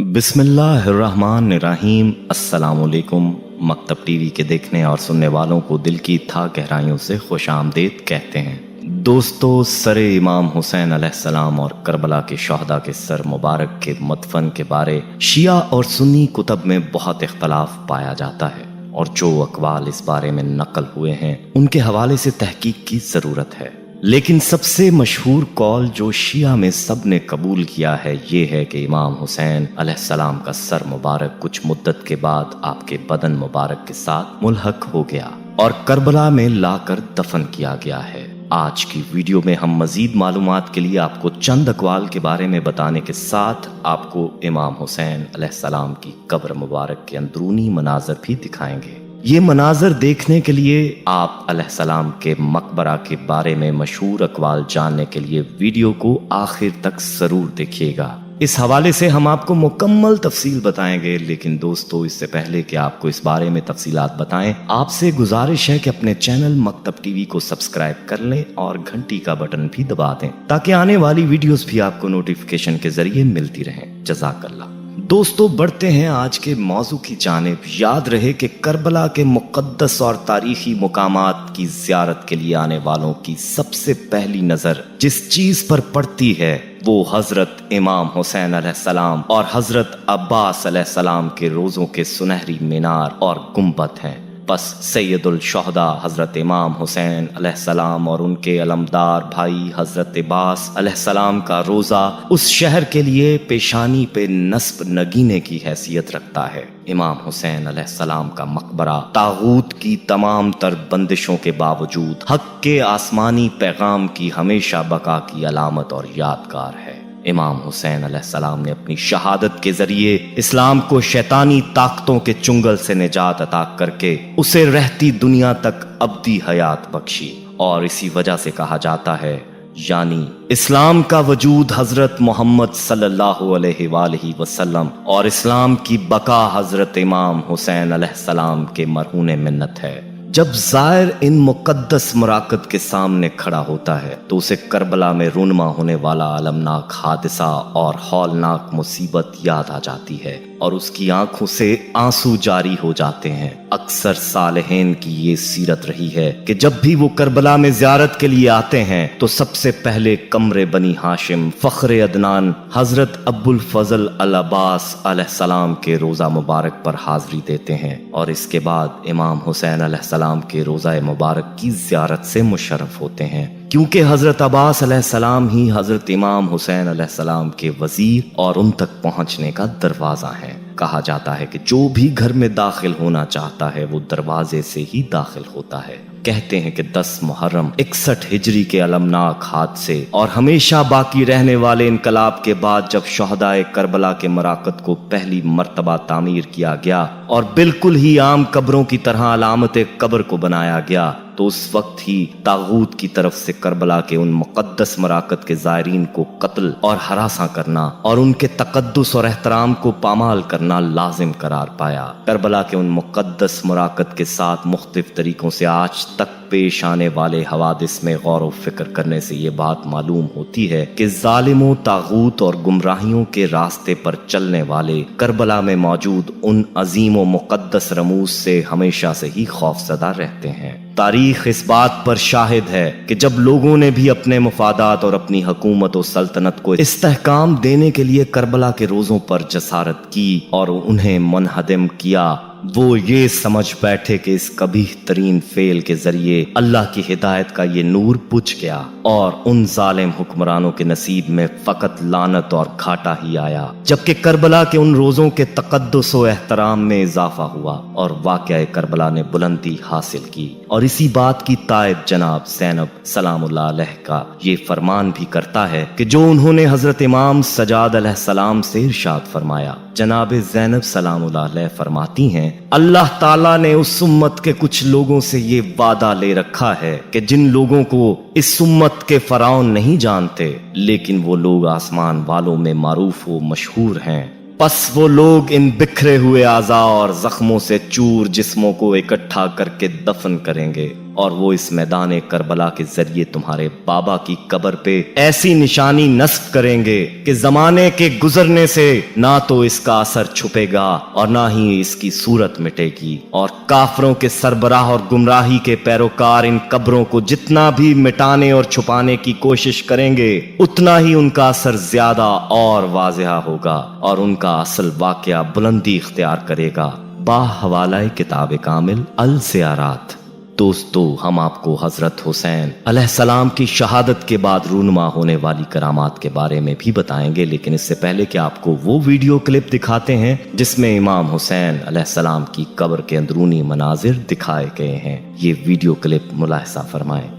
बिस्मिल्लाहिर्रहमानिर्रहीम। अस्सलामुअलैकुम। मकतब टीवी के देखने और सुनने वालों को दिल की था गहराइयों से खुश आमदीद कहते हैं। दोस्तों, सरे इमाम हुसैन अलैहिस्सलाम और करबला के शहदा के सर मुबारक के मदफन के बारे शिया और सुन्नी कुतब में बहुत इख्तलाफ पाया जाता है और जो अकवाल इस बारे में नकल हुए हैं उनके हवाले से तहकीक की ज़रूरत है। लेकिन सबसे मशहूर कौल जो शिया में सब ने कबूल किया है ये है कि इमाम हुसैन अलैहिस्सलाम का सर मुबारक कुछ मुद्दत के बाद आपके बदन मुबारक के साथ मुल्हक हो गया और करबला में लाकर दफन किया गया है। आज की वीडियो में हम मजीद मालूमात के लिए आपको चंद अकवाल के बारे में बताने के साथ आपको इमाम हुसैन अलैहिस्सलाम की कब्र मुबारक के अंदरूनी मनाजर भी दिखाएंगे। ये मनाजर देखने के लिए आप अलैहिस्सलाम के मकबरा के बारे में मशहूर अकवाल जानने के लिए वीडियो को आखिर तक जरूर देखिएगा। इस हवाले से हम आपको मुकम्मल तफसील बताएंगे। लेकिन दोस्तों, इससे पहले कि आपको इस बारे में तफसीलात बताएं, आपसे गुजारिश है कि अपने चैनल मकतब टीवी को सब्सक्राइब कर लें और घंटी का बटन भी दबा दें ताकि आने वाली वीडियोस भी आपको नोटिफिकेशन के जरिए मिलती रहें। जज़ाकल्लाह। दोस्तों, बढ़ते हैं आज के मौजू की जानिब। याद रहे कि करबला के मुक़द्दस और तारीखी मुकामात की ज़ियारत के लिए आने वालों की सबसे पहली नज़र जिस चीज़ पर पड़ती है वो हज़रत इमाम हुसैन अलैहिस्सलाम और हज़रत अब्बास अलैहिस्सलाम के रोज़ों के सुनहरी मीनार और गुंबद हैं। बस सैयदुल शुहदा हज़रत इमाम हुसैन अलैहिस्सलाम और उनके अलमदार भाई हज़रत अब्बास अलैहिस्सलाम का रोज़ा उस शहर के लिए पेशानी पे नस्ब नगीने की हैसियत रखता है। इमाम हुसैन अलैहिस्सलाम का मकबरा तागूत की तमाम तर बंदिशों के बावजूद हक के आसमानी पैगाम की हमेशा बका की अलामत और यादगार है। इमाम हुसैन अलैहिस्सलाम ने अपनी शहादत के जरिए इस्लाम को शैतानी ताकतों के चुंगल से निजात अता करके उसे रहती दुनिया तक अब्दी हयात बख्शी और इसी वजह से कहा जाता है, यानी इस्लाम का वजूद हजरत मोहम्मद सल्लल्लाहु अलैहि वसल्लम और इस्लाम की बका हजरत इमाम हुसैन अलैहिस्सलाम के मरहूने मिन्नत है। जब ज़ायर इन मुक़द्दस मराकत के सामने खड़ा होता है तो उसे करबला में रुनमा होने वाला अलमनाक हादसा और हौलनाक मुसीबत याद आ जाती है और उसकी आंखों से आंसू जारी हो जाते हैं। अक्सर सालेहीन की ये सीरत रही है कि जब भी वो करबला में ज़ियारत के लिए आते हैं तो सबसे पहले कमरे बनी हाशिम फ़ख्र अदनान हज़रत अब्बुल फ़ज़ल अल अब्बास अलैहिस्सलाम के रोज़ा मुबारक पर हाज़री देते हैं और इसके बाद इमाम हुसैन अलैहिस्सलाम के रोज़ा मुबारक की ज़ियारत से मुशर्रफ होते हैं, क्योंकि हज़रत अब्बास अलैहिस्सलाम ही हज़रत इमाम हुसैन अलैहिस्सलाम के वज़ीर और उन तक पहुँचने का दरवाज़ा है। कहा जाता है कि जो भी घर में दाखिल होना चाहता है वो दरवाजे से ही दाखिल होता है। कहते हैं कि 10 मुहर्रम 61 हिजरी के अलमनाक हादसे और हमेशा बाकी रहने वाले इनकलाब के बाद जब शुहदाए करबला के मराकत को पहली मर्तबा तामीर किया गया और बिल्कुल ही आम कब्रों की तरह अलामत कब्र को बनाया गया तो उस वक्त ही तागूत की तरफ से करबला के उन मुक़द्दस मराकत के ज़ायरीन को कत्ल और हरासा करना और उनके तक़द्दुस और एहतराम को पामाल करना लाजिम करार पाया। करबला के उन मुक़द्दस मराकत के साथ मुख्तलिफ तरीकों से आज तक पेश आने वाले हवादिस में गौर व फिक्र करने से ये बात मालूम होती है कि जालिमों, तागूत और गुमराहियों के रास्ते पर चलने वाले करबला में मौजूद उन अजीम व मुक़द्दस रमूज से हमेशा से ही खौफज़दा रहते हैं। तारीख इस बात पर शाहिद है कि जब लोगों ने भी अपने मुफादात और अपनी हुकूमत और सल्तनत को इस्तेहकाम देने के लिए करबला के रोज़ों पर जसारत की और उन्हें मुनहदम किया, वो ये समझ बैठे कि इस कबीह तरीन फेल के जरिए अल्लाह की हिदायत का ये नूर बुझ गया और उन जालिम हुक्मरानों के नसीब में फकत लानत और घाटा ही आया। जबकि करबला के उन रोज़ों के तक़द्दुस व एहतराम में इजाफा हुआ और वाक़या करबला ने बुलंदी हासिल की। और इसी बात की तायद जनाब ज़ैनब सलामुल्लाह अलैह का ये फरमान भी करता है कि जो उन्होंने हज़रत इमाम सजाद अलैहिस्सलाम से इरशाद फरमाया। जनाब ज़ैनब सलामुल्लाह अलैह फरमाती हैं, अल्लाह ताला ने उस उम्मत के कुछ लोगों से ये वादा ले रखा है कि जिन लोगों को इस उम्मत के फराउन नहीं जानते लेकिन वो लोग आसमान वालों में मारूफ व मशहूर हैं, बस वो लोग इन बिखरे हुए आज़ा और जख्मों से चूर जिस्मों को इकट्ठा करके दफन करेंगे اور وہ اس میدان کربلا کے ذریعے تمہارے بابا کی قبر پہ ایسی نشانی نصب کریں گے کہ زمانے کے گزرنے سے نہ تو اس کا اثر چھپے گا اور نہ ہی اس کی صورت مٹے گی، اور کافروں کے سربراہ اور گمراہی کے پیروکار ان قبروں کو جتنا بھی مٹانے اور چھپانے کی کوشش کریں گے اتنا ہی ان کا اثر زیادہ اور واضح ہوگا اور ان کا اصل واقعہ بلندی اختیار کرے گا۔ با حوالہ کتاب کامل الزیارات۔ دوستو، ہم آپ کو حضرت حسین علیہ السلام کی شہادت کے بعد رونما ہونے والی کرامات کے بارے میں بھی بتائیں گے، لیکن اس سے پہلے کہ آپ کو وہ ویڈیو کلپ دکھاتے ہیں جس میں امام حسین علیہ السلام کی قبر کے اندرونی مناظر دکھائے گئے ہیں، یہ ویڈیو کلپ ملاحظہ فرمائیں۔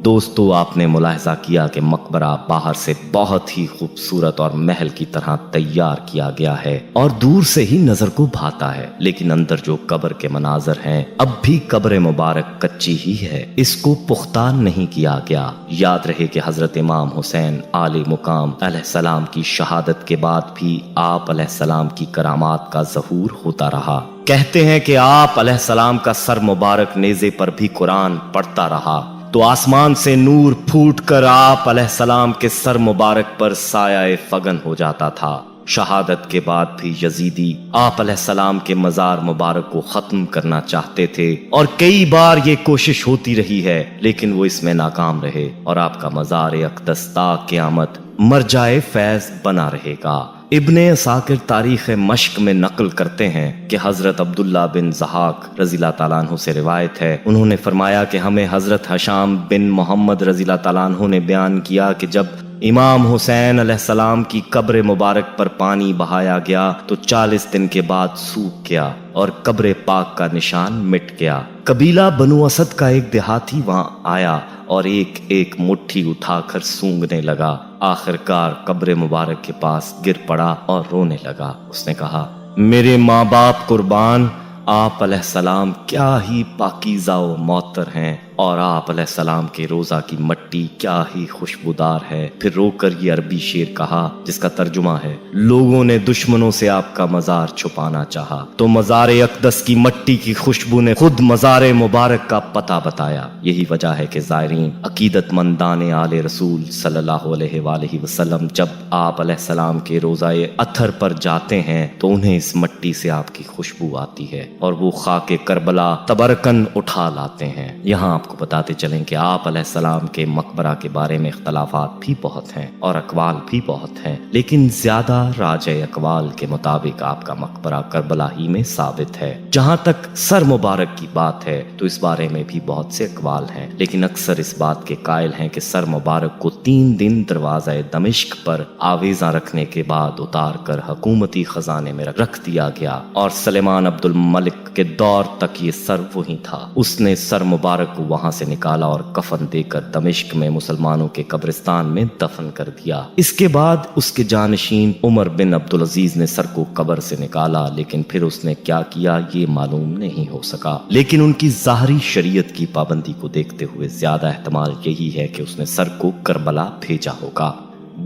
دوستو، آپ نے ملاحظہ کیا کہ مقبرہ باہر سے بہت ہی خوبصورت اور محل کی طرح تیار کیا گیا ہے اور دور سے ہی نظر کو بھاتا ہے، لیکن اندر جو قبر کے مناظر ہیں اب بھی قبر مبارک کچی ہی ہے، اس کو پختہ نہیں کیا گیا۔ یاد رہے کہ حضرت امام حسین عالی مقام علیہ السلام کی شہادت کے بعد بھی آپ علیہ السلام کی کرامات کا ظہور ہوتا رہا۔ کہتے ہیں کہ آپ علیہ السلام کا سر مبارک نیزے پر بھی قرآن پڑھتا رہا تو آسمان سے نور پھوٹ کر آپ علیہ السلام کے سر مبارک پر سایہ فگن ہو جاتا تھا۔ شہادت کے بعد بھی یزیدی آپ علیہ السلام کے مزار مبارک کو ختم کرنا چاہتے تھے اور کئی بار یہ کوشش ہوتی رہی ہے، لیکن وہ اس میں ناکام رہے اور آپ کا مزار اقدس تا قیامت مرجع فیض بنا رہے گا۔ ابن عساکر تاریخ مشق میں نقل کرتے ہیں کہ حضرت عبداللہ بن ضحاک رضی اللہ تعالیٰ عنہ سے روایت ہے، انہوں نے فرمایا کہ ہمیں حضرت حشام بن محمد رضی اللہ تعالیٰ عنہ نے بیان کیا کہ جب امام حسین علیہ السلام کی قبر مبارک پر پانی بہایا گیا تو 40 دن کے بعد سوکھ گیا اور قبر پاک کا نشان مٹ گیا۔ قبیلہ بنو اسد کا ایک دیہاتی وہاں آیا اور ایک ایک مٹھی اٹھا کر سونگنے لگا، آخرکار قبر مبارک کے پاس گر پڑا اور رونے لگا۔ اس نے کہا، میرے ماں باپ قربان، آپ علیہ السلام کیا ہی پاکیزہ و معطر ہیں اور آپ علیہ السلام کے روزہ کی مٹی کیا ہی خوشبودار ہے۔ پھر رو کر یہ عربی شعر کہا جس کا ترجمہ ہے، لوگوں نے دشمنوں سے آپ کا مزار چھپانا چاہا تو مزار اقدس کی مٹی کی خوشبو نے خود مزار مبارک کا پتہ بتایا۔ یہی وجہ ہے کہ زائرین عقیدت مندان آل رسول صلی اللہ علیہ وآلہ وسلم جب آپ علیہ السلام کے روزہ اطہر پر جاتے ہیں تو انہیں اس مٹی سے آپ کی خوشبو آتی ہے اور وہ خاک کربلا تبرکن اٹھا لاتے ہیں۔ یہاں آپ کو بتاتے چلیں کہ آپ علیہ السلام کے مقبرہ کے بارے میں اختلافات بھی بہت ہیں اور اقوال بھی بہت ہیں، لیکن زیادہ راجع اقوال کے مطابق آپ کا مقبرہ کربلا ہی میں ثابت ہے۔ جہاں تک سر مبارک کی بات ہے تو اس بارے میں بھی بہت سے اقوال ہیں، لیکن اکثر اس بات کے قائل ہیں کہ سر مبارک کو 3 دن دروازہ دمشق پر آویزاں رکھنے کے بعد اتار کر حکومتی خزانے میں رکھ دیا گیا اور سلیمان عبد الملک کے دور تک یہ سر وہی تھا۔ اس نے سر مبارک کو وہاں سے نکالا اور کفن دے کر دمشق میں مسلمانوں کے قبرستان میں دفن کر دیا۔ اس کے بعد اس کے جانشین عمر بن عبدالعزیز نے سر کو قبر سے نکالا، لیکن پھر اس نے کیا کیا یہ معلوم نہیں ہو سکا، لیکن ان کی ظاہری شریعت کی پابندی کو دیکھتے ہوئے زیادہ احتمال یہی ہے کہ اس نے سر کو کربلا بھیجا ہوگا۔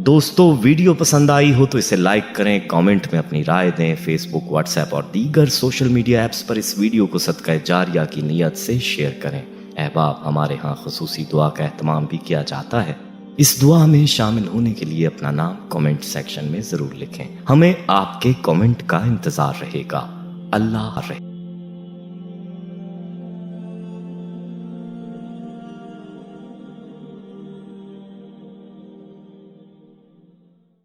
دوستو، ویڈیو پسند آئی ہو تو اسے لائک کریں، کامنٹ میں اپنی رائے دیں، فیس بک، واٹس ایپ اور دیگر سوشل میڈیا ایپس پر اس ویڈیو کو صدقہ جاریہ کی نیت سے شیئر کریں۔ احباب، ہمارے ہاں خصوصی دعا کا اہتمام بھی کیا جاتا ہے، اس دعا میں شامل ہونے کے لیے اپنا نام کامنٹ سیکشن میں ضرور لکھیں، ہمیں آپ کے کامنٹ کا انتظار رہے گا۔ اللہ حافظ۔